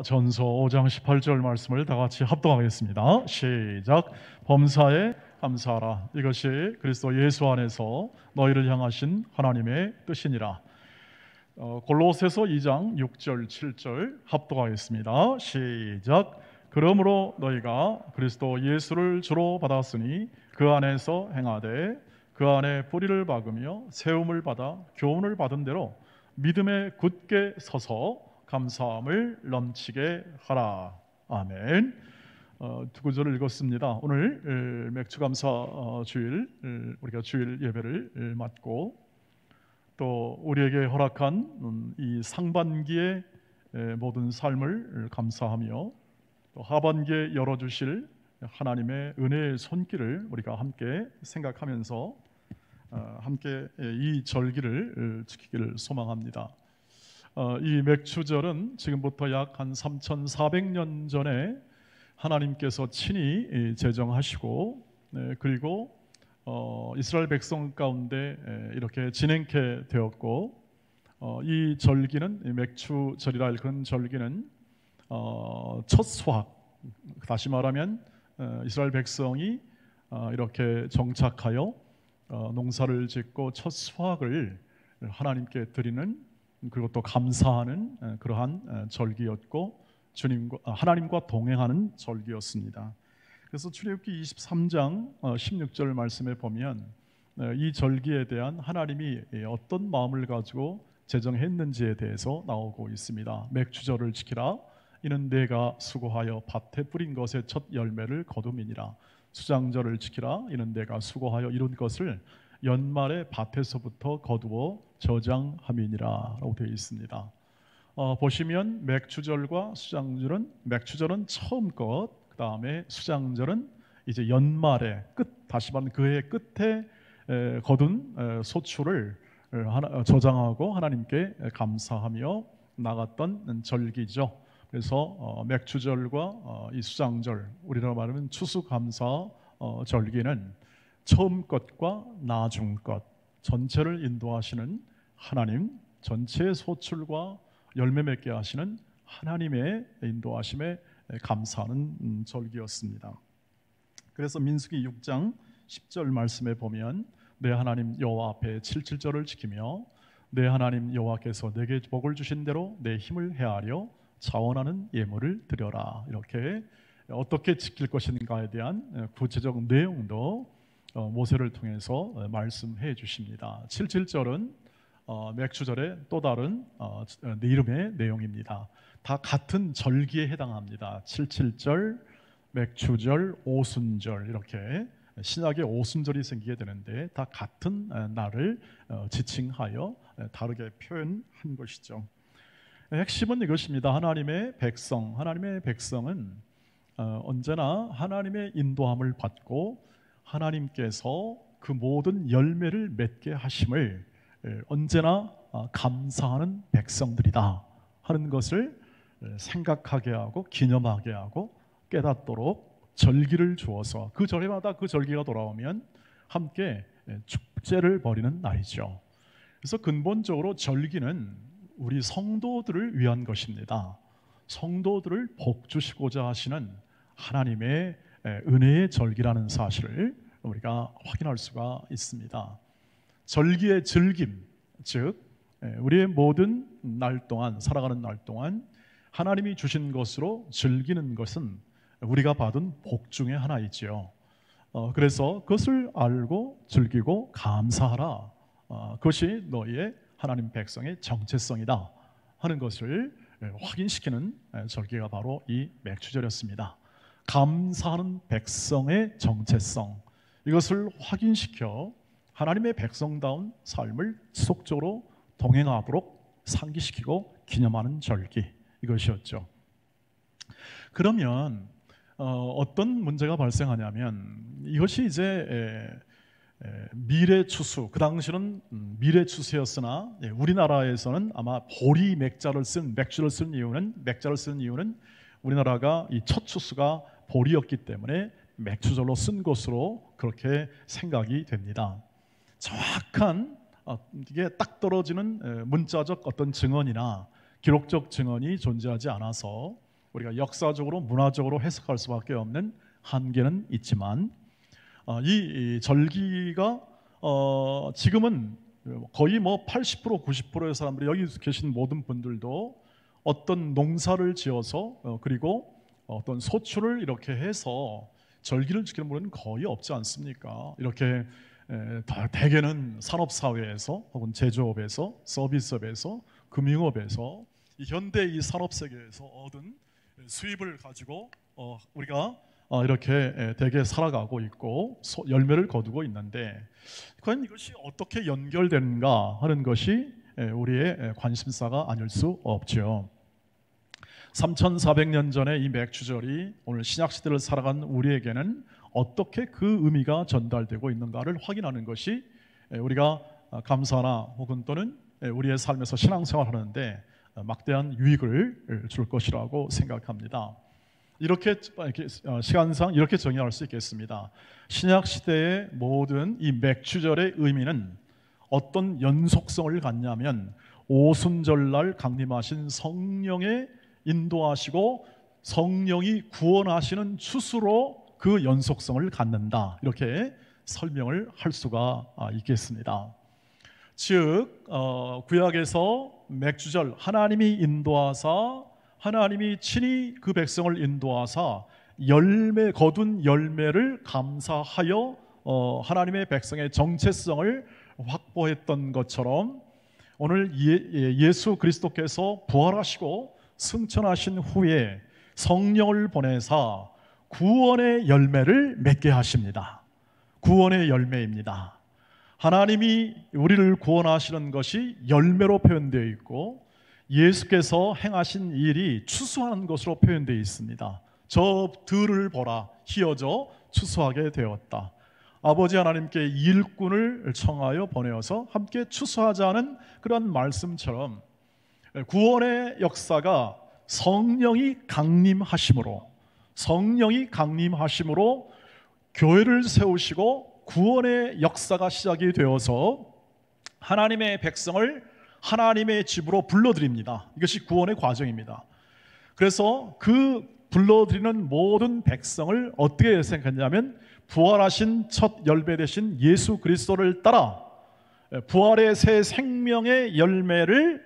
전서 5장 18절 말씀을 다 같이 합독하겠습니다. 시작. 범사에 감사하라. 이것이 그리스도 예수 안에서 너희를 향하신 하나님의 뜻이니라. 골로새서 2장 6절 7절 합독하겠습니다. 시작. 그러므로 너희가 그리스도 예수를 주로 받았으니 그 안에서 행하되 그 안에 뿌리를 박으며 세움을 받아 교훈을 받은 대로 믿음에 굳게 서서 감사함을 넘치게 하라. 아멘. 두 구절을 읽었습니다. 오늘 맥주감사 주일, 우리가 주일 예배를 맡고 또 우리에게 허락한 이 상반기의 모든 삶을 감사하며 또 하반기에 열어주실 하나님의 은혜의 손길을 우리가 함께 생각하면서 함께 이 절기를 지키기를 소망합니다. 이 맥추절은 지금부터 약 한 3,400년 전에 하나님께서 친히 제정하시고 그리고 이스라엘 백성 가운데 이렇게 진행케 되었고 이 절기는 맥추절이라 할 그런 절기는 첫 수확, 다시 말하면 이스라엘 백성이 이렇게 정착하여 농사를 짓고 첫 수확을 하나님께 드리는 그리고 또 감사하는 그러한 절기였고 하나님과 동행하는 절기였습니다. 그래서 출애굽기 23장 16절 말씀에 보면 이 절기에 대한 하나님이 어떤 마음을 가지고 제정했는지에 대해서 나오고 있습니다. 맥추절을 지키라. 이는 내가 수고하여 밭에 뿌린 것의 첫 열매를 거둠이니라. 수장절을 지키라. 이는 내가 수고하여 이룬 것을 연말에 밭에서부터 거두어 저장함이니라 라고 되어 있습니다. 보시면 맥추절과 수장절은 맥추절은 처음 것, 그 다음에 수장절은 이제 연말에 다시 말하면 그해 끝에 거둔 소출을 저장하고 하나님께 감사하며 나갔던 절기죠. 그래서 맥추절과 이 수장절, 우리나라 말하면 추수감사 절기는 처음 것과 나중 것 전체를 인도하시는 하나님, 전체의 소출과 열매 맺게 하시는 하나님의 인도하심에 감사하는 절기였습니다. 그래서 민수기 6장 10절 말씀에 보면 내 하나님 여호와 앞에 77절을 지키며 내 하나님 여호와께서 내게 복을 주신 대로 내 힘을 헤아려 자원하는 예물을 드려라. 이렇게 어떻게 지킬 것인가에 대한 구체적 내용도 모세를 통해서 말씀해 주십니다. 77절은 맥추절의 또 다른 이름의 내용입니다. 다 같은 절기에 해당합니다. 77절, 맥추절, 오순절 이렇게 신약에 오순절이 생기게 되는데 다 같은 날을 지칭하여 다르게 표현한 것이죠. 핵심은 이것입니다. 하나님의 백성은 언제나 하나님의 인도함을 받고 하나님께서 그 모든 열매를 맺게 하심을 언제나 감사하는 백성들이다 하는 것을 생각하게 하고 기념하게 하고 깨닫도록 절기를 주어서 그 절에마다 그 절기가 돌아오면 함께 축제를 벌이는 날이죠. 그래서 근본적으로 절기는 우리 성도들을 위한 것입니다. 성도들을 복 주시고자 하시는 하나님의 은혜의 절기라는 사실을 우리가 확인할 수가 있습니다. 절기의 즐김, 즉 우리의 모든 날 동안 살아가는 날 동안 하나님이 주신 것으로 즐기는 것은 우리가 받은 복 중에 하나이지요. 그래서 그것을 알고 즐기고 감사하라. 그것이 너희의 하나님 백성의 정체성이다 하는 것을 확인시키는 절기가 바로 이 맥추절이었습니다. 감사하는 백성의 정체성, 이것을 확인시켜 하나님의 백성다운 삶을 지속적으로 동행하도록 상기시키고 기념하는 절기, 이것이었죠. 그러면 어떤 문제가 발생하냐면 이것이 이제 미래 추수, 그 당시는 미래 추수였으나 우리나라에서는 아마 보리 맥자를 쓴 이유는 우리나라가 이 첫 추수가 보리였기 때문에 맥추절로 쓴 것으로 그렇게 생각이 됩니다. 정확한 이게 딱 떨어지는 문자적 어떤 증언이나 기록적 증언이 존재하지 않아서 우리가 역사적으로 문화적으로 해석할 수밖에 없는 한계는 있지만 이 절기가 지금은 거의 80% 90%의 사람들이 여기 계신 모든 분들도 어떤 농사를 지어서 그리고 어떤 소출을 이렇게 해서 절기를 지키는 분은 거의 없지 않습니까? 이렇게 대개는 산업사회에서 혹은 제조업에서 서비스업에서 금융업에서 이 현대 이 산업 세계에서 얻은 수입을 가지고 우리가 이렇게 대개 살아가고 있고 열매를 거두고 있는데 과연 이것이 어떻게 연결되는가 하는 것이 우리의 관심사가 아닐 수 없죠. 3400년 전의 이 맥주절이 오늘 신약시대를 살아간 우리에게는 어떻게 그 의미가 전달되고 있는가를 확인하는 것이 우리가 감사나 혹은 또는 우리의 삶에서 신앙생활하는데 막대한 유익을 줄 것이라고 생각합니다. 이렇게 시간상 이렇게 정의할 수 있겠습니다. 신약시대의 모든 이 맥주절의 의미는 어떤 연속성을 갖냐면 오순절날 강림하신 성령의 인도하시고 성령이 구원하시는 추수로 그 연속성을 갖는다, 이렇게 설명을 할 수가 있겠습니다. 즉 구약에서 맥주절 하나님이 인도하사 하나님이 친히 그 백성을 인도하사 거둔 열매를 감사하여 하나님의 백성의 정체성을 확보했던 것처럼 오늘 예수 그리스도께서 부활하시고 승천하신 후에 성령을 보내사 구원의 열매를 맺게 하십니다. 구원의 열매입니다. 하나님이 우리를 구원하시는 것이 열매로 표현되어 있고 예수께서 행하신 일이 추수하는 것으로 표현되어 있습니다. 저 들을 보라 희어져 추수하게 되었다. 아버지 하나님께 일꾼을 청하여 보내어서 함께 추수하자는 그런 말씀처럼 구원의 역사가 성령이 강림하심으로 교회를 세우시고 구원의 역사가 시작이 되어서 하나님의 백성을 하나님의 집으로 불러들입니다. 이것이 구원의 과정입니다. 그래서 그 불러들이는 모든 백성을 어떻게 생각했냐면 부활하신 첫 열매 되신 예수 그리스도를 따라 부활의 새 생명의 열매를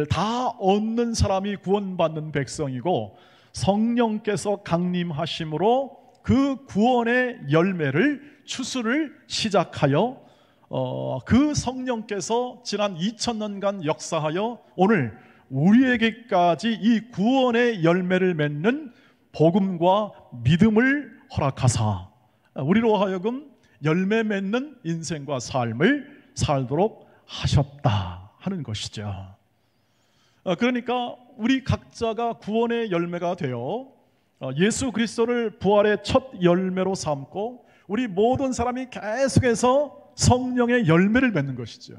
다 얻는 사람이 구원받는 백성이고 성령께서 강림하심으로 그 구원의 열매를 추수를 시작하여 그 성령께서 지난 2000년간 역사하여 오늘 우리에게까지 이 구원의 열매를 맺는 복음과 믿음을 허락하사 우리로 하여금 열매 맺는 인생과 삶을 살도록 하셨다 하는 것이죠. 그러니까 우리 각자가 구원의 열매가 되어 예수 그리스도를 부활의 첫 열매로 삼고 우리 모든 사람이 계속해서 성령의 열매를 맺는 것이죠.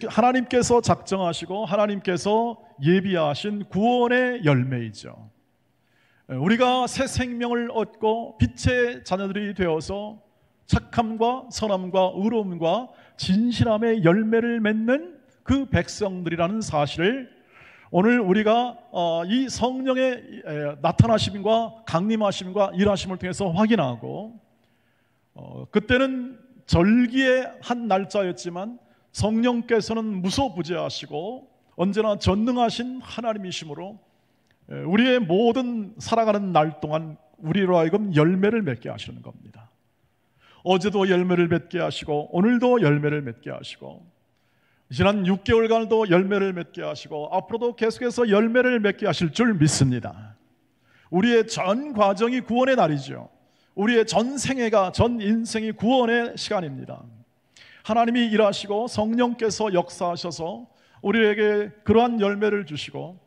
하나님께서 작정하시고 하나님께서 예비하신 구원의 열매이죠. 우리가 새 생명을 얻고 빛의 자녀들이 되어서 착함과 선함과 의로움과 진실함의 열매를 맺는 그 백성들이라는 사실을 오늘 우리가 이 성령의 나타나심과 강림하심과 일하심을 통해서 확인하고 그때는 절기의 한 날짜였지만 성령께서는 무소부재하시고 언제나 전능하신 하나님이시므로 우리의 모든 살아가는 날 동안 우리로 하여금 열매를 맺게 하시는 겁니다. 어제도 열매를 맺게 하시고 오늘도 열매를 맺게 하시고 지난 6개월간도 열매를 맺게 하시고 앞으로도 계속해서 열매를 맺게 하실 줄 믿습니다. 우리의 전 과정이 구원의 날이죠. 우리의 전 생애가 전 인생이 구원의 시간입니다. 하나님이 일하시고 성령께서 역사하셔서 우리에게 그러한 열매를 주시고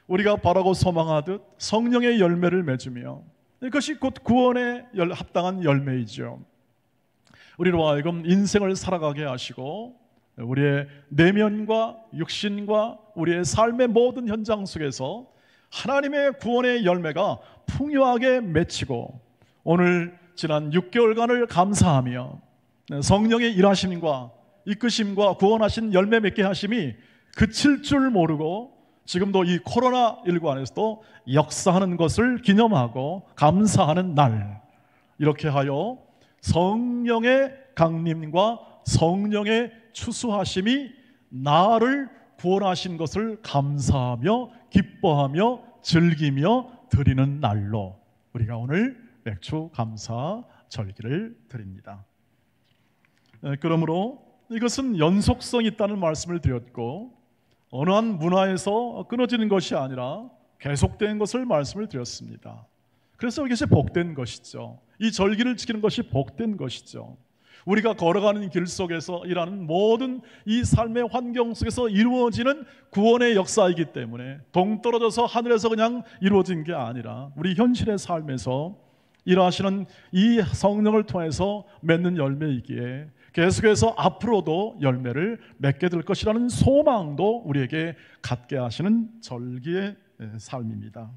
우리가 바라고 소망하듯 성령의 열매를 맺으며 이것이 곧 구원에 합당한 열매이죠. 우리로 하여금 인생을 살아가게 하시고 우리의 내면과 육신과 우리의 삶의 모든 현장 속에서 하나님의 구원의 열매가 풍요하게 맺히고 오늘 지난 6개월간을 감사하며 성령의 일하심과 이끄심과 구원하신 열매 맺게 하심이 그칠 줄 모르고 지금도 이 코로나19 안에서도 역사하는 것을 기념하고 감사하는 날, 이렇게 하여 성령의 강림과 성령의 추수하심이 나를 구원하신 것을 감사하며 기뻐하며 즐기며 드리는 날로 우리가 오늘 맥주 감사 절기를 드립니다. 그러므로 이것은 연속성이 있다는 말씀을 드렸고, 어느 한 문화에서 끊어지는 것이 아니라 계속된 것을 말씀을 드렸습니다. 그래서 이것이 복된 것이죠. 이 절기를 지키는 것이 복된 것이죠. 우리가 걸어가는 길 속에서 일하는 모든 이 삶의 환경 속에서 이루어지는 구원의 역사이기 때문에 동떨어져서 하늘에서 그냥 이루어진 게 아니라 우리 현실의 삶에서 일하시는 이 성령을 통해서 맺는 열매이기에 계속해서 앞으로도 열매를 맺게 될 것이라는 소망도 우리에게 갖게 하시는 절기의 삶입니다.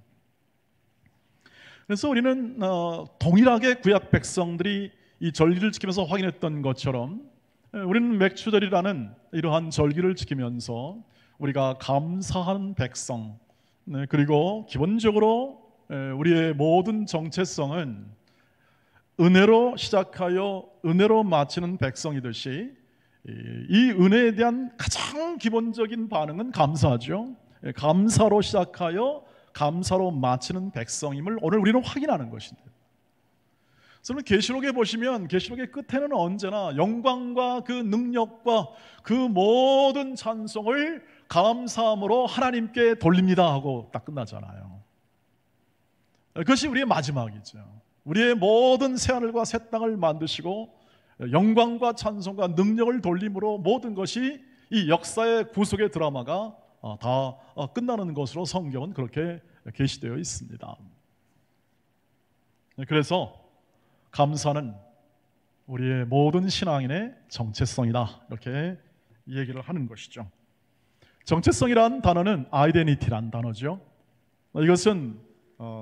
그래서 우리는 동일하게 구약 백성들이 이 절기를 지키면서 확인했던 것처럼 우리는 맥추절이라는 이러한 절기를 지키면서 우리가 감사하는 백성, 그리고 기본적으로 우리의 모든 정체성은 은혜로 시작하여 은혜로 마치는 백성이듯이 이 은혜에 대한 가장 기본적인 반응은 감사죠. 감사로 시작하여 감사로 마치는 백성임을 오늘 우리는 확인하는 것인데, 그래서 계시록에 보시면 계시록의 끝에는 언제나 영광과 그 능력과 그 모든 찬송을 감사함으로 하나님께 돌립니다 하고 딱 끝나잖아요. 그것이 우리의 마지막이죠. 우리의 모든 새하늘과 새 땅을 만드시고 영광과 찬송과 능력을 돌림으로 모든 것이 이 역사의 구속의 드라마가 다 끝나는 것으로 성경은 그렇게 계시되어 있습니다. 그래서 감사는 우리의 모든 신앙인의 정체성이다, 이렇게 얘기를 하는 것이죠. 정체성이란 단어는 아이덴티티란 단어죠. 이것은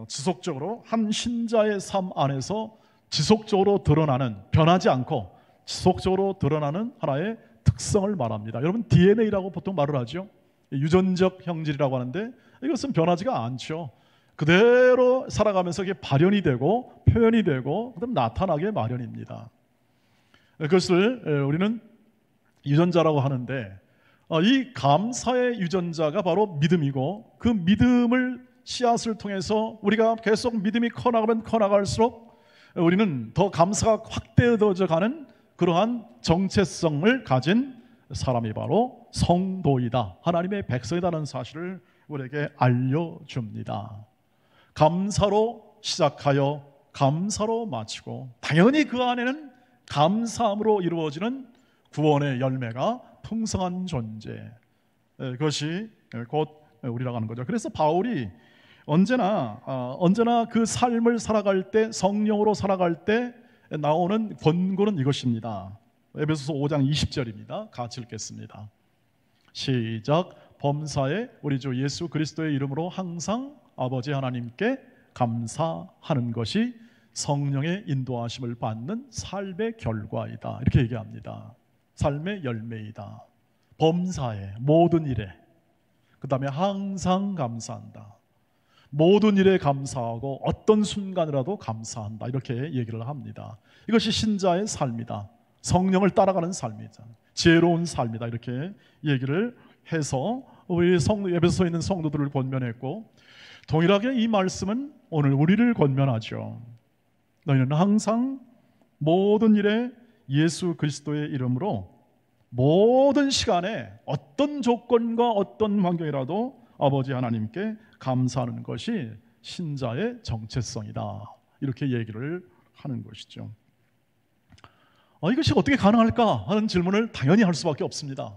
지속적으로 한 신자의 삶 안에서 지속적으로 드러나는, 변하지 않고 지속적으로 드러나는 하나의 특성을 말합니다. 여러분, DNA라고 보통 말을 하죠. 유전적 형질이라고 하는데 이것은 변하지가 않죠. 그대로 살아가면서 이게 발현이 되고 표현이 되고 그다음 나타나게 마련입니다. 그것을 우리는 유전자라고 하는데, 이 감사의 유전자가 바로 믿음이고, 그 믿음을 씨앗을 통해서 우리가 계속 믿음이 커나가면 커나갈수록 우리는 더 감사가 확대되어져 가는 그러한 정체성을 가진 사람이 바로 성도이다, 하나님의 백성이라는 사실을 우리에게 알려줍니다. 감사로 시작하여 감사로 마치고, 당연히 그 안에는 감사함으로 이루어지는 구원의 열매가 풍성한 존재, 그것이 곧 우리라고 하는 거죠. 그래서 바울이 언제나 그 삶을 살아갈 때, 성령으로 살아갈 때 나오는 권고는 이것입니다. 에베소서 5장 20절입니다. 같이 읽겠습니다. 시작. 범사에 우리 주 예수 그리스도의 이름으로 항상 아버지 하나님께 감사하는 것이 성령의 인도하심을 받는 삶의 결과이다, 이렇게 얘기합니다. 삶의 열매이다. 범사에, 모든 일에, 그 다음에 항상 감사한다. 모든 일에 감사하고 어떤 순간이라도 감사한다, 이렇게 얘기를 합니다. 이것이 신자의 삶이다. 성령을 따라가는 삶이다. 지혜로운 삶이다, 이렇게 얘기를 해서 우리 에베소서에 있는 성도들을 권면했고, 동일하게 이 말씀은 오늘 우리를 권면하죠. 너희는 항상 모든 일에 예수 그리스도의 이름으로 모든 시간에 어떤 조건과 어떤 환경이라도 아버지 하나님께 감사하는 것이 신자의 정체성이다, 이렇게 얘기를 하는 것이죠. 이것이 어떻게 가능할까 하는 질문을 당연히 할 수밖에 없습니다.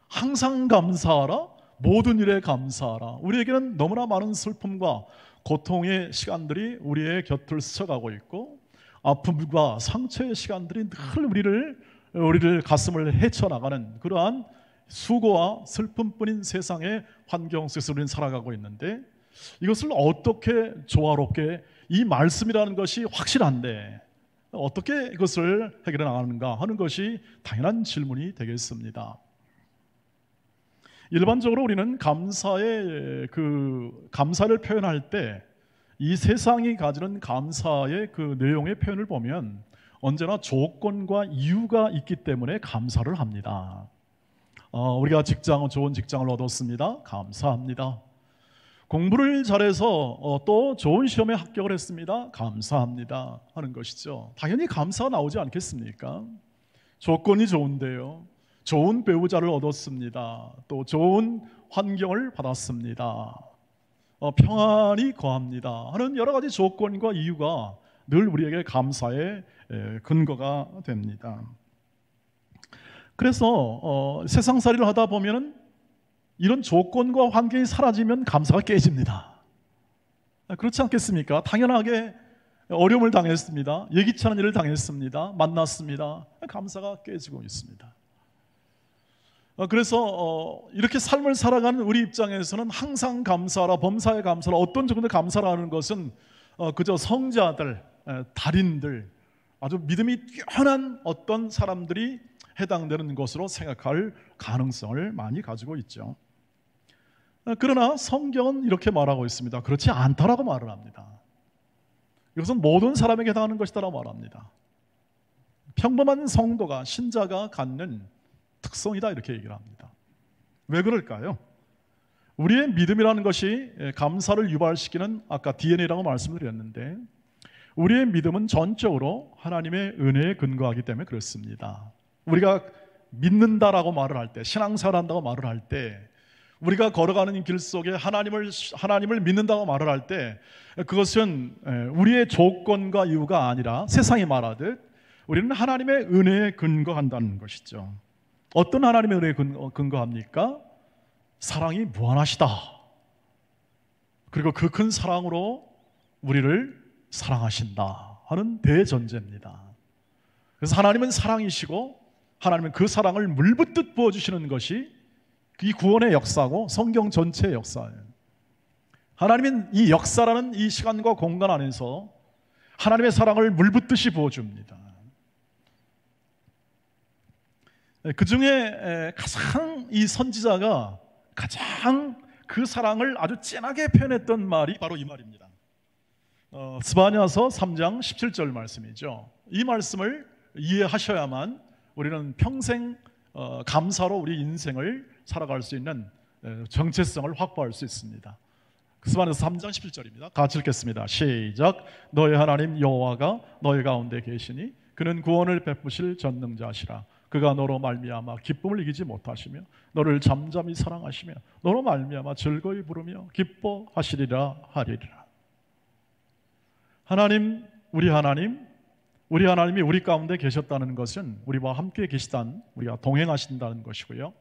항상 감사하라, 모든 일에 감사하라. 우리에게는 너무나 많은 슬픔과 고통의 시간들이 우리의 곁을 스쳐가고 있고, 아픔과 상처의 시간들이 늘 우리를 가슴을 헤쳐나가는 그러한 수고와 슬픔뿐인 세상의 환경 속에서 우리는 살아가고 있는데, 이것을 어떻게 조화롭게, 이 말씀이라는 것이 확실한데 어떻게 이것을 해결해 나가는가 하는 것이 당연한 질문이 되겠습니다. 일반적으로 우리는 감사를 표현할 때 이 세상이 가지는 감사의 그 내용의 표현을 보면 언제나 조건과 이유가 있기 때문에 감사를 합니다. 우리가 좋은 직장을 얻었습니다. 감사합니다. 공부를 잘해서 또 좋은 시험에 합격을 했습니다. 감사합니다. 하는 것이죠. 당연히 감사가 나오지 않겠습니까? 조건이 좋은데요. 좋은 배우자를 얻었습니다. 또 좋은 환경을 받았습니다. 평안이 거합니다. 하는 여러 가지 조건과 이유가 늘 우리에게 감사의 근거가 됩니다. 그래서 세상살이를 하다 보면은 이런 조건과 환경이 사라지면 감사가 깨집니다. 그렇지 않겠습니까? 당연하게 어려움을 당했습니다. 예기치 않은 일을 당했습니다. 만났습니다. 감사가 깨지고 있습니다. 그래서 이렇게 삶을 살아가는 우리 입장에서는 항상 감사라, 범사에 감사라, 어떤 정도 감사라는 것은 그저 성자들, 달인들, 아주 믿음이 뛰어난 어떤 사람들이 해당되는 것으로 생각할 가능성을 많이 가지고 있죠. 그러나 성경은 이렇게 말하고 있습니다. 그렇지 않다라고 말을 합니다. 이것은 모든 사람에게 해당하는 것이다라고 말합니다. 평범한 성도가, 신자가 갖는 특성이다 이렇게 얘기를 합니다. 왜 그럴까요? 우리의 믿음이라는 것이 감사를 유발시키는 아까 DNA라고 말씀드렸는데 우리의 믿음은 전적으로 하나님의 은혜에 근거하기 때문에 그렇습니다. 우리가 믿는다라고 말을 할 때, 신앙생활 한다고 말을 할 때, 우리가 걸어가는 길 속에 하나님을 믿는다고 말을 할 때 그것은 우리의 조건과 이유가 아니라 세상이 말하듯 우리는 하나님의 은혜에 근거한다는 것이죠. 어떤 하나님의 은혜에 근거합니까? 사랑이 무한하시다. 그리고 그 큰 사랑으로 우리를 사랑하신다 하는 대전제입니다. 그래서 하나님은 사랑이시고 하나님은 그 사랑을 물붓듯 부어주시는 것이 이 구원의 역사고 성경 전체의 역사예요. 하나님은 이 역사라는 이 시간과 공간 안에서 하나님의 사랑을 물붓듯이 부어줍니다. 그 중에 가장 이 선지자가 가장 그 사랑을 아주 진하게 표현했던 말이 바로 이 말입니다. 스바냐서 3장 17절 말씀이죠. 이 말씀을 이해하셔야만 우리는 평생 감사로 우리 인생을 살아갈 수 있는 정체성을 확보할 수 있습니다. 스바냐서 3장 17절입니다. 같이 읽겠습니다. 시작. 너희 하나님 여호와가 너희 가운데 계시니 그는 구원을 베푸실 전능자시라. 그가 너로 말미암아 기쁨을 이기지 못하시며 너를 잠잠히 사랑하시며 너로 말미암아 즐거이 부르며 기뻐하시리라 하리라. 하나님, 우리 하나님이 우리 가운데 계셨다는 것은 우리와 함께 계시단, 우리가 동행하신다는 것이고요.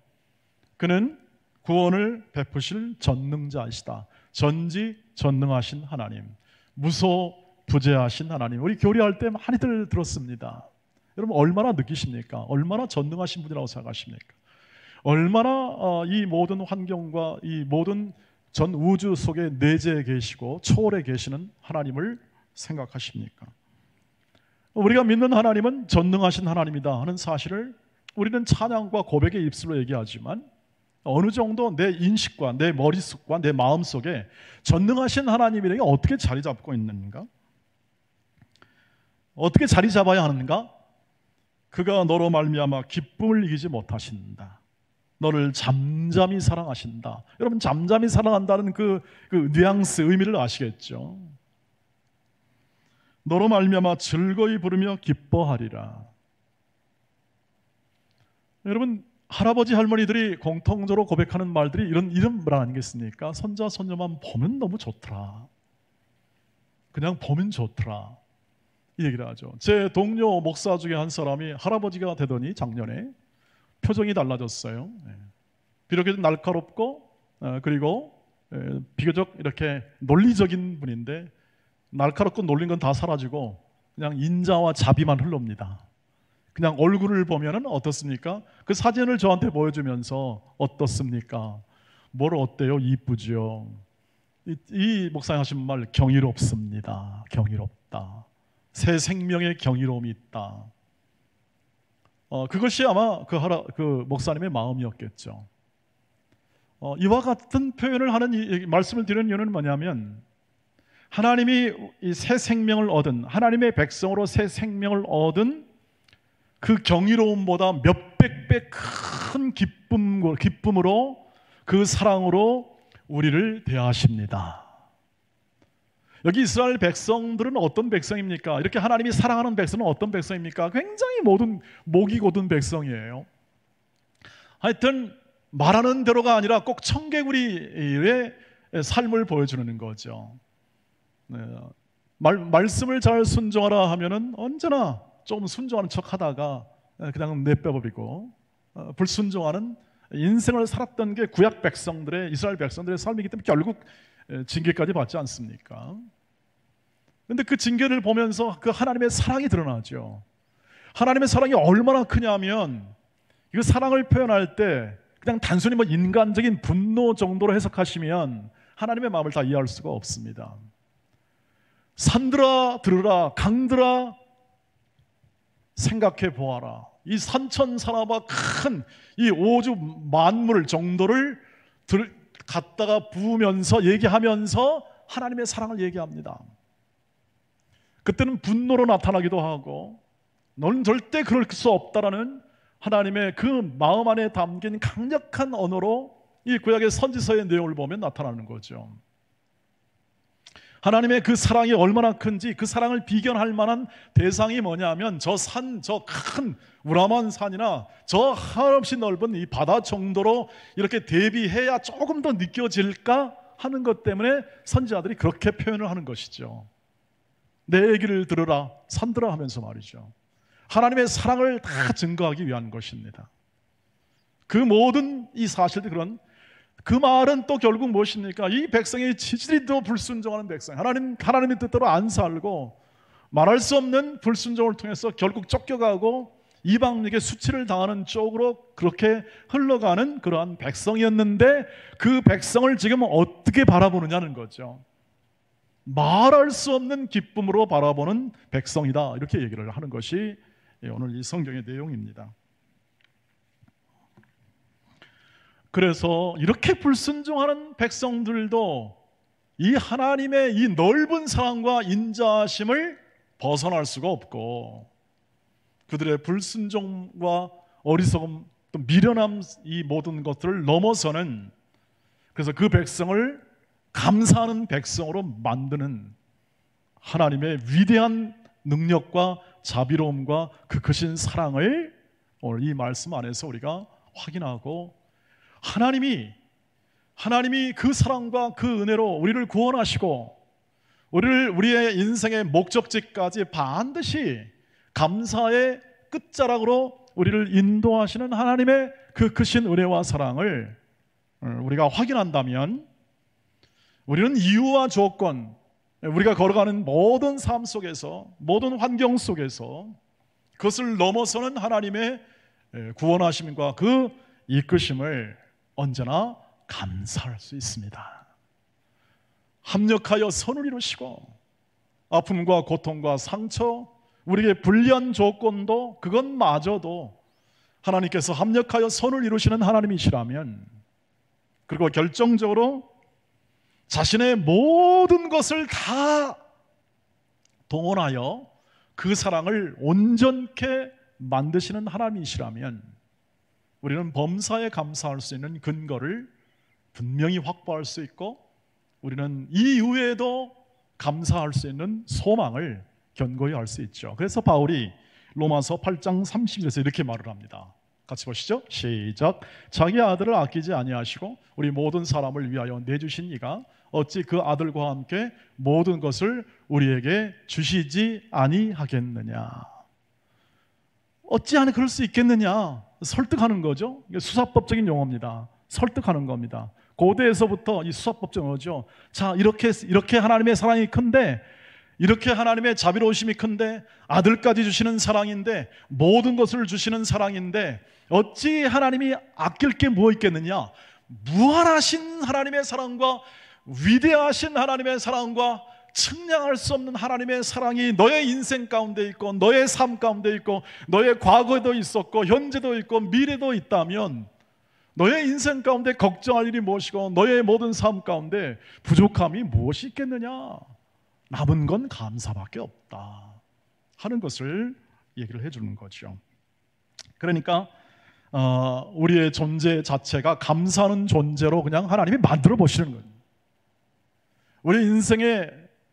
그는 구원을 베푸실 전능자이시다. 전지전능하신 하나님, 무소부재하신 하나님. 우리 교리할 때 많이들 들었습니다. 여러분 얼마나 느끼십니까? 얼마나 전능하신 분이라고 생각하십니까? 얼마나 이 모든 환경과 이 모든 전 우주 속에 내재해 계시고 초월해 계시는 하나님을 생각하십니까? 우리가 믿는 하나님은 전능하신 하나님이다 하는 사실을 우리는 찬양과 고백의 입술로 얘기하지만 어느 정도 내 인식과 내 머릿속과 내 마음속에 전능하신 하나님이 어떻게 자리 잡고 있는가? 어떻게 자리 잡아야 하는가? 그가 너로 말미암아 기쁨을 이기지 못하신다. 너를 잠잠히 사랑하신다. 여러분 잠잠히 사랑한다는 그 뉘앙스, 의미를 아시겠죠? 너로 말미암아 즐거이 부르며 기뻐하리라. 여러분 할아버지 할머니들이 공통적으로 고백하는 말들이 이런 말 아니겠습니까? 손자 손녀만 보면 너무 좋더라. 그냥 보면 좋더라. 이 얘기를 하죠. 제 동료 목사 중에 한 사람이 할아버지가 되더니 작년에 표정이 달라졌어요. 비록 날카롭고 그리고 비교적 이렇게 논리적인 분인데 날카롭고 놀린 건 다 사라지고 그냥 인자와 자비만 흘러옵니다. 그냥 얼굴을 보면은 어떻습니까? 그 사진을 저한테 보여주면서 어떻습니까? 뭘 어때요? 이쁘죠? 이 목사님 하신 말 경이롭습니다. 경이롭다. 새 생명의 경이로움이 있다. 그것이 아마 그 목사님의 마음이었겠죠. 이와 같은 표현을 하는 이 말씀을 드리는 이유는 뭐냐면, 하나님이 이 새 생명을 얻은, 하나님의 백성으로 새 생명을 얻은 그 경이로움보다 몇백 배 큰 기쁨으로, 그 사랑으로 우리를 대하십니다. 여기 이스라엘 백성들은 어떤 백성입니까? 이렇게 하나님이 사랑하는 백성은 어떤 백성입니까? 굉장히 목이 곧은 백성이에요. 하여튼 말하는 대로가 아니라 꼭 청개구리의 삶을 보여주는 거죠. 말씀을 잘 순종하라 하면은 언제나 좀 순종하는 척 하다가 그냥 내빼버리고, 불순종하는 인생을 살았던 게 구약 백성들의, 이스라엘 백성들의 삶이기 때문에 결국 징계까지 받지 않습니까? 그런데 그 징계를 보면서 그 하나님의 사랑이 드러나죠. 하나님의 사랑이 얼마나 크냐면, 이 사랑을 표현할 때 그냥 단순히 인간적인 분노 정도로 해석하시면 하나님의 마음을 다 이해할 수가 없습니다. 산들아 들으라, 강들아 생각해 보아라. 이 산천사나바 큰 이 오주 만물 정도를 갖다가 부으면서 얘기하면서 하나님의 사랑을 얘기합니다. 그때는 분노로 나타나기도 하고, 너는 절대 그럴 수 없다라는 하나님의 그 마음 안에 담긴 강력한 언어로 이 구약의 선지서의 내용을 보면 나타나는 거죠. 하나님의 그 사랑이 얼마나 큰지, 그 사랑을 비견할 만한 대상이 뭐냐면 저 산, 저 큰 우람한 산이나 저 한없이 넓은 이 바다 정도로 이렇게 대비해야 조금 더 느껴질까 하는 것 때문에 선지자들이 그렇게 표현을 하는 것이죠. 내 얘기를 들으라, 산들아 하면서 말이죠. 하나님의 사랑을 다 증거하기 위한 것입니다. 그 모든 이 사실들, 그런 그 말은 또 결국 무엇입니까? 이 백성이 지지리도 불순종하는 백성, 하나님의 뜻대로 안 살고 말할 수 없는 불순종을 통해서 결국 쫓겨가고 이방에게 수치를 당하는 쪽으로 그렇게 흘러가는 그러한 백성이었는데, 그 백성을 지금 어떻게 바라보느냐는 거죠. 말할 수 없는 기쁨으로 바라보는 백성이다, 이렇게 얘기를 하는 것이 오늘 이 성경의 내용입니다. 그래서 이렇게 불순종하는 백성들도 이 하나님의 이 넓은 사랑과 인자하심을 벗어날 수가 없고, 그들의 불순종과 어리석음, 또 미련함, 이 모든 것들을 넘어서는, 그래서 그 백성을 감사하는 백성으로 만드는 하나님의 위대한 능력과 자비로움과 그 크신 사랑을 오늘 이 말씀 안에서 우리가 확인하고, 하나님이 그 사랑과 그 은혜로 우리를 구원하시고 우리의 인생의 목적지까지 반드시 감사의 끝자락으로 우리를 인도하시는 하나님의 그 크신 은혜와 사랑을 우리가 확인한다면, 우리는 이유와 조건, 우리가 걸어가는 모든 삶 속에서, 모든 환경 속에서 그것을 넘어서는 하나님의 구원하심과 그 이끄심을 언제나 감사할 수 있습니다. 합력하여 선을 이루시고 아픔과 고통과 상처, 우리에게 불리한 조건도, 그것마저도 하나님께서 합력하여 선을 이루시는 하나님이시라면, 그리고 결정적으로 자신의 모든 것을 다 동원하여 그 사랑을 온전케 만드시는 하나님이시라면, 우리는 범사에 감사할 수 있는 근거를 분명히 확보할 수 있고, 우리는 이 이후에도 감사할 수 있는 소망을 견고히 할 수 있죠. 그래서 바울이 로마서 8장 30절에서 이렇게 말을 합니다. 같이 보시죠. 시작. 자기 아들을 아끼지 아니하시고 우리 모든 사람을 위하여 내주신 이가 어찌 그 아들과 함께 모든 것을 우리에게 주시지 아니하겠느냐. 어찌 그럴 수 있겠느냐. 설득하는 거죠. 이게 수사법적인 용어입니다. 설득하는 겁니다. 고대에서부터 이 수사법적 용어죠. 자, 이렇게 하나님의 사랑이 큰데, 이렇게 하나님의 자비로우심이 큰데, 아들까지 주시는 사랑인데, 모든 것을 주시는 사랑인데, 어찌 하나님이 아낄 게 뭐 있겠느냐. 무한하신 하나님의 사랑과 위대하신 하나님의 사랑과 측량할 수 없는 하나님의 사랑이 너의 인생 가운데 있고, 너의 삶 가운데 있고, 너의 과거에도 있었고, 현재도 있고, 미래도 있다면 너의 인생 가운데 걱정할 일이 무엇이고 너의 모든 삶 가운데 부족함이 무엇이 있겠느냐? 남은 건 감사밖에 없다 하는 것을 얘기를 해주는 거죠. 그러니까 우리의 존재 자체가 감사하는 존재로 그냥 하나님이 만들어 보시는 거예요. 우리 인생의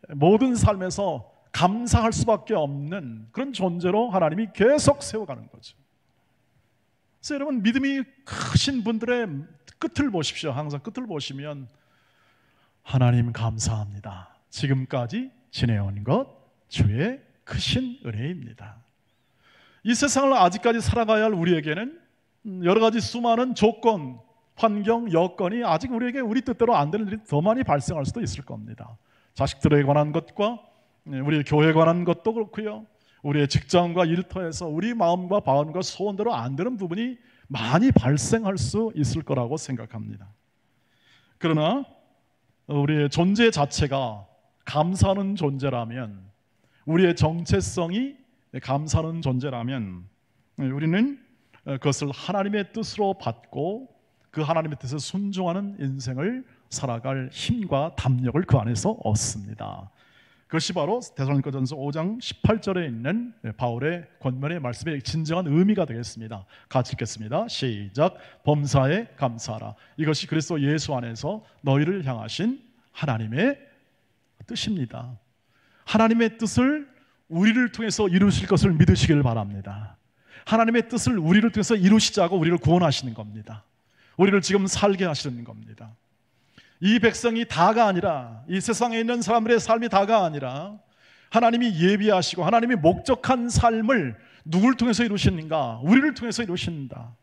모든 삶에서 감사할 수밖에 없는 그런 존재로 하나님이 계속 세워가는 거죠. 그래서 여러분, 믿음이 크신 분들의 끝을 보십시오. 항상 끝을 보시면 하나님 감사합니다. 지금까지 지내온 것 주의 크신 은혜입니다. 이 세상을 아직까지 살아가야 할 우리에게는 여러 가지 수많은 조건, 환경, 여건이 아직 우리에게 우리 뜻대로 안 되는 일이 더 많이 발생할 수도 있을 겁니다. 자식들에 관한 것과 우리 교회에 관한 것도 그렇고요. 우리의 직장과 일터에서 우리 마음과 바람과 소원대로 안 되는 부분이 많이 발생할 수 있을 거라고 생각합니다. 그러나 우리의 존재 자체가 감사하는 존재라면, 우리의 정체성이 감사하는 존재라면 우리는 그것을 하나님의 뜻으로 받고 그 하나님의 뜻에 순종하는 인생을 살아갈 힘과 담력을 그 안에서 얻습니다. 그것이 바로 데살로니가전서 5장 18절에 있는 바울의 권면의 말씀의 진정한 의미가 되겠습니다. 같이 읽겠습니다. 시작. 범사에 감사하라. 이것이 그리스도 예수 안에서 너희를 향하신 하나님의 뜻입니다. 하나님의 뜻을 우리를 통해서 이루실 것을 믿으시길 바랍니다. 하나님의 뜻을 우리를 통해서 이루시자고 우리를 구원하시는 겁니다. 우리를 지금 살게 하시는 겁니다. 이 백성이 다가 아니라, 이 세상에 있는 사람들의 삶이 다가 아니라 하나님이 예비하시고 하나님이 목적한 삶을 누굴 통해서 이루시는가? 우리를 통해서 이루신다.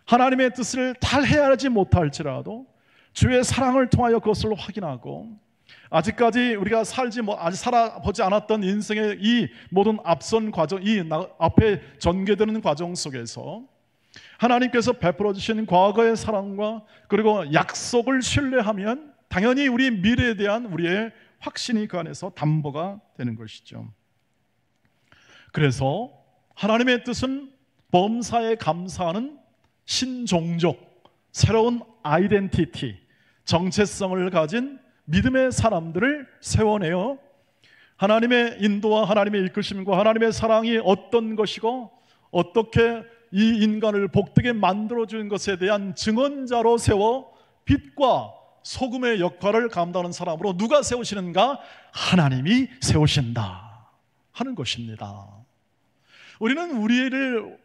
하나님의 뜻을 다 헤아리지 못할지라도 주의 사랑을 통하여 그것을 확인하고, 아직까지 우리가 아직 살아보지 않았던 인생의 이 모든 앞선 과정, 이 앞에 전개되는 과정 속에서 하나님께서 베풀어 주신 과거의 사랑과 그리고 약속을 신뢰하면 당연히 우리 미래에 대한 우리의 확신이 그 안에서 담보가 되는 것이죠. 그래서 하나님의 뜻은 범사에 감사하는 신종족, 새로운 아이덴티티, 정체성을 가진 믿음의 사람들을 세워내어 하나님의 인도와 하나님의 이끄심과 하나님의 사랑이 어떤 것이고 어떻게 이 인간을 복되게 만들어주는 것에 대한 증언자로 세워 빛과 소금의 역할을 감당하는 사람으로 누가 세우시는가? 하나님이 세우신다 하는 것입니다. 우리는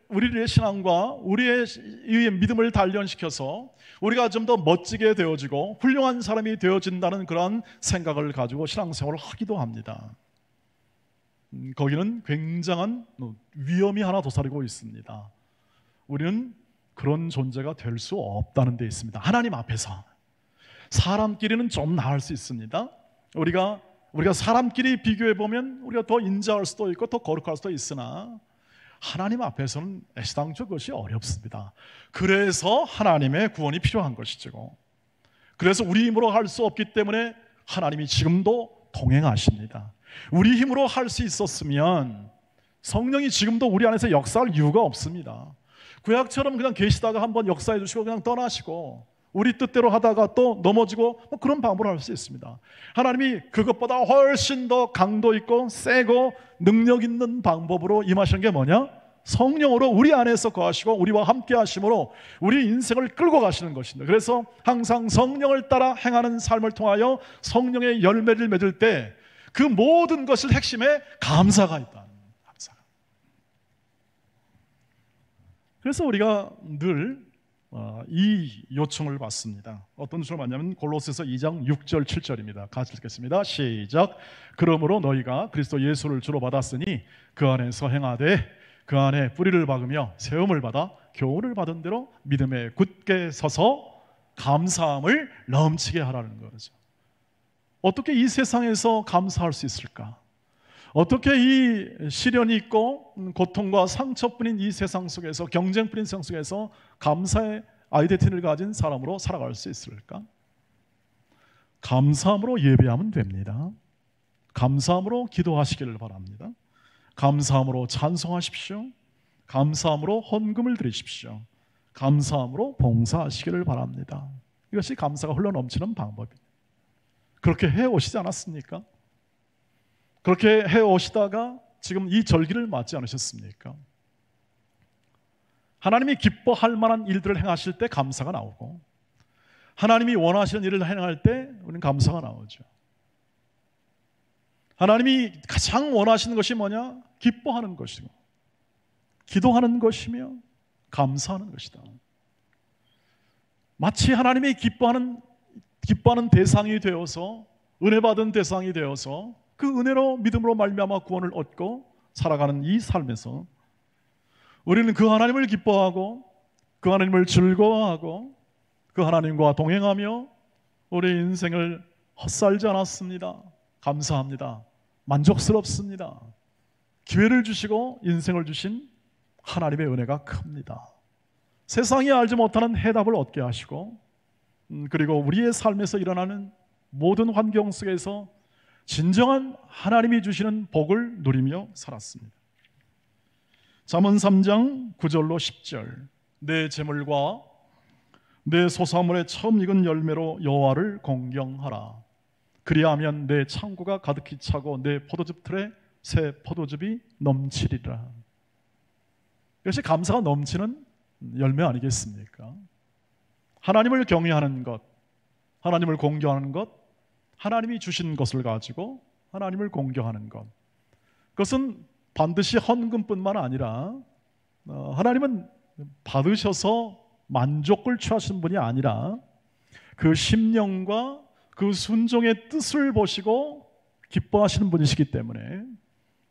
우리의 신앙과 우리의 믿음을 단련시켜서 우리가 좀 더 멋지게 되어지고 훌륭한 사람이 되어진다는 그런 생각을 가지고 신앙생활을 하기도 합니다. 거기는 굉장한 위험이 하나 도사리고 있습니다. 우리는 그런 존재가 될 수 없다는 데 있습니다. 하나님 앞에서. 사람끼리는 좀 나을 수 있습니다. 우리가 사람끼리 비교해 보면 우리가 더 인자할 수도 있고 더 거룩할 수도 있으나 하나님 앞에서는 애시당초 그것이 어렵습니다. 그래서 하나님의 구원이 필요한 것이죠. 그래서 우리 힘으로 할 수 없기 때문에 하나님이 지금도 동행하십니다. 우리 힘으로 할 수 있었으면 성령이 지금도 우리 안에서 역사할 이유가 없습니다. 구약처럼 그냥 계시다가 한번 역사해 주시고 그냥 떠나시고 우리 뜻대로 하다가 또 넘어지고 그런 방법을 할 수 있습니다. 하나님이 그것보다 훨씬 더 강도 있고 세고 능력 있는 방법으로 임하시는 게 뭐냐? 성령으로 우리 안에서 거하시고 우리와 함께 하심으로 우리 인생을 끌고 가시는 것입니다. 그래서 항상 성령을 따라 행하는 삶을 통하여 성령의 열매를 맺을 때 그 모든 것을 핵심에 감사가 있다. 감사가. 그래서 우리가 늘 이 요청을 받습니다. 어떤 줄을 받냐면 골로새서 2장 6절 7절입니다. 같이 읽겠습니다. 시작. 그러므로 너희가 그리스도 예수를 주로 받았으니 그 안에서 행하되 그 안에 뿌리를 박으며 세움을 받아 교훈을 받은 대로 믿음에 굳게 서서 감사함을 넘치게 하라는 거죠. 어떻게 이 세상에서 감사할 수 있을까? 어떻게 이 시련이 있고 고통과 상처뿐인 이 세상 속에서, 경쟁뿐인 세상 속에서 감사의 아이덴티티를 가진 사람으로 살아갈 수 있을까? 감사함으로 예배하면 됩니다. 감사함으로 기도하시기를 바랍니다. 감사함으로 찬송하십시오. 감사함으로 헌금을 드리십시오. 감사함으로 봉사하시기를 바랍니다. 이것이 감사가 흘러넘치는 방법입니다. 그렇게 해오시지 않았습니까? 그렇게 해오시다가 지금 이 절기를 맞지 않으셨습니까? 하나님이 기뻐할 만한 일들을 행하실 때 감사가 나오고, 하나님이 원하시는 일을 행할 때 우리는 감사가 나오죠. 하나님이 가장 원하시는 것이 뭐냐? 기뻐하는 것이고 기도하는 것이며 감사하는 것이다. 마치 하나님이 기뻐하는 대상이 되어서, 은혜받은 대상이 되어서 그 은혜로 믿음으로 말미암아 구원을 얻고 살아가는 이 삶에서 우리는 그 하나님을 기뻐하고 그 하나님을 즐거워하고 그 하나님과 동행하며 우리의 인생을 헛살지 않았습니다. 감사합니다. 만족스럽습니다. 기회를 주시고 인생을 주신 하나님의 은혜가 큽니다. 세상이 알지 못하는 해답을 얻게 하시고, 그리고 우리의 삶에서 일어나는 모든 환경 속에서 진정한 하나님이 주시는 복을 누리며 살았습니다. 잠언 3장 9절로 10절. 내 재물과 내 소사물의 처음 익은 열매로 여호와를 공경하라. 그리하면 내 창고가 가득히 차고 내 포도즙 틀에 새 포도즙이 넘치리라. 이것이 감사가 넘치는 열매 아니겠습니까? 하나님을 경외하는 것, 하나님을 공경하는 것, 하나님이 주신 것을 가지고 하나님을 공경하는 것, 그것은 반드시 헌금뿐만 아니라 하나님은 받으셔서 만족을 취하시는 분이 아니라 그 심령과 그 순종의 뜻을 보시고 기뻐하시는 분이시기 때문에,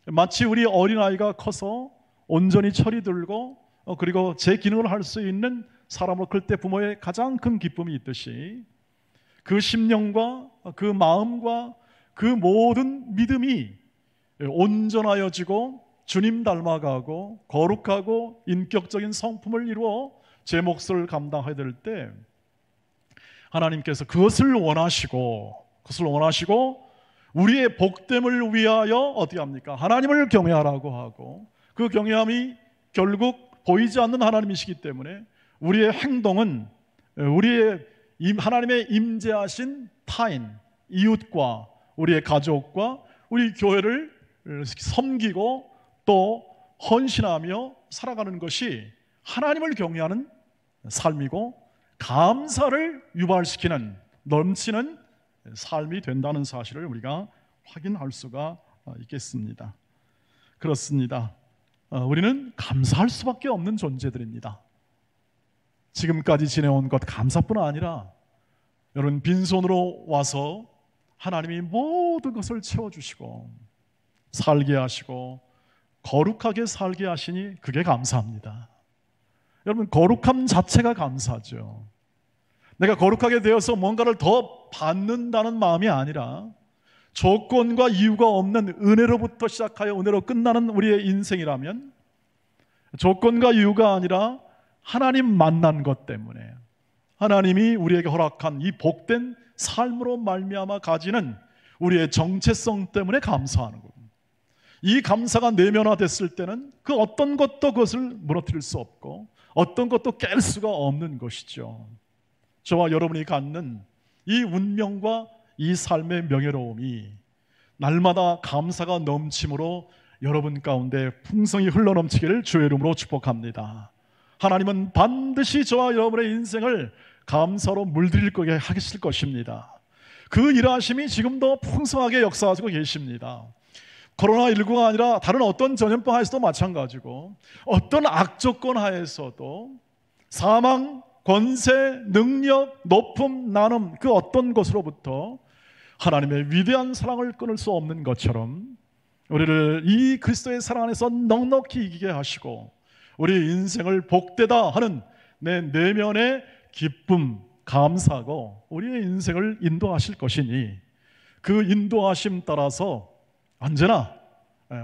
마치 우리 어린아이가 커서 온전히 철이 들고 그리고 제 기능을 할 수 있는 사람으로 클 때 부모의 가장 큰 기쁨이 있듯이, 그 심령과 그 마음과 그 모든 믿음이 온전하여지고 주님 닮아가고 거룩하고 인격적인 성품을 이루어 제 몫을 감당해야 될 때, 하나님께서 그것을 원하시고 우리의 복됨을 위하여 어떻게 합니까? 하나님을 경외하라고 하고, 그 경외함이 결국 보이지 않는 하나님이시기 때문에 우리의 행동은 하나님의 임재하신 타인, 이웃과 우리의 가족과 우리 교회를 섬기고 또 헌신하며 살아가는 것이 하나님을 경외하는 삶이고 감사를 유발시키는 넘치는 삶이 된다는 사실을 우리가 확인할 수가 있겠습니다. 그렇습니다. 우리는 감사할 수밖에 없는 존재들입니다. 지금까지 지내온 것 감사뿐 아니라 여러분, 빈손으로 와서 하나님이 모든 것을 채워주시고 살게 하시고 거룩하게 살게 하시니 그게 감사합니다. 여러분, 거룩함 자체가 감사죠. 내가 거룩하게 되어서 뭔가를 더 받는다는 마음이 아니라 조건과 이유가 없는 은혜로부터 시작하여 은혜로 끝나는 우리의 인생이라면, 조건과 이유가 아니라 하나님 만난 것 때문에 하나님이 우리에게 허락한 이 복된 삶으로 말미암아 가지는 우리의 정체성 때문에 감사하는 겁니다. 이 감사가 내면화됐을 때는 그 어떤 것도 그것을 무너뜨릴 수 없고 어떤 것도 깰 수가 없는 것이죠. 저와 여러분이 갖는 이 운명과 이 삶의 명예로움이 날마다 감사가 넘침으로 여러분 가운데 풍성히 흘러넘치기를 주의 이름으로 축복합니다. 하나님은 반드시 저와 여러분의 인생을 감사로 물들일 거게 하실 것입니다. 그 일하심이 지금도 풍성하게 역사하고 계십니다. 코로나19가 아니라 다른 어떤 전염병 하에서도 마찬가지고, 어떤 악조건 하에서도 사망, 권세, 능력, 높음, 나눔, 그 어떤 것으로부터 하나님의 위대한 사랑을 끊을 수 없는 것처럼 우리를 이 그리스도의 사랑 안에서 넉넉히 이기게 하시고 우리의 인생을 복되다 하는 내 내면의 기쁨, 감사하고 우리의 인생을 인도하실 것이니, 그 인도하심 따라서 언제나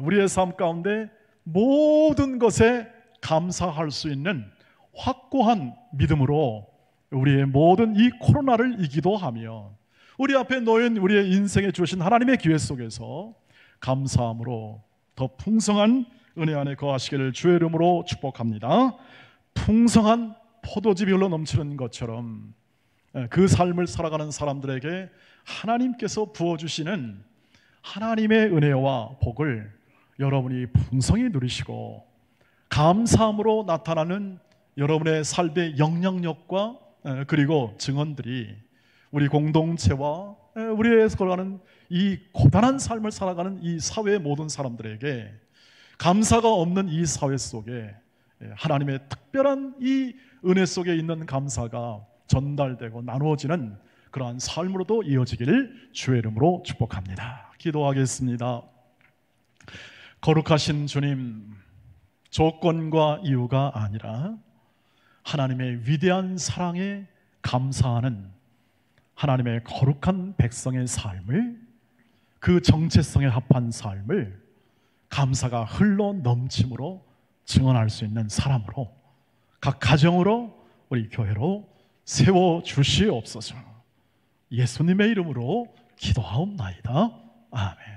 우리의 삶 가운데 모든 것에 감사할 수 있는 확고한 믿음으로 우리의 모든 이 코로나를 이기도하며 우리 앞에 놓인 우리의 인생에 주신 하나님의 기회 속에서 감사함으로 더 풍성한 은혜 안에 거하시기를 주의 이름으로 축복합니다. 풍성한 포도즙이 흘러 넘치는 것처럼 그 삶을 살아가는 사람들에게 하나님께서 부어주시는 하나님의 은혜와 복을 여러분이 풍성히 누리시고 감사함으로 나타나는 여러분의 삶의 영향력과 그리고 증언들이 우리 공동체와 우리에서 걸어가는 이 고단한 삶을 살아가는 이 사회의 모든 사람들에게 감사가 없는 이 사회 속에 하나님의 특별한 이 은혜 속에 있는 감사가 전달되고 나누어지는 그러한 삶으로도 이어지기를 주의 이름으로 축복합니다. 기도하겠습니다. 거룩하신 주님, 조건과 이유가 아니라 하나님의 위대한 사랑에 감사하는 하나님의 거룩한 백성의 삶을, 그 정체성에 합한 삶을 감사가 흘러 넘침으로 증언할 수 있는 사람으로 각 가정으로 우리 교회로 세워주시옵소서. 예수님의 이름으로 기도하옵나이다. 아멘.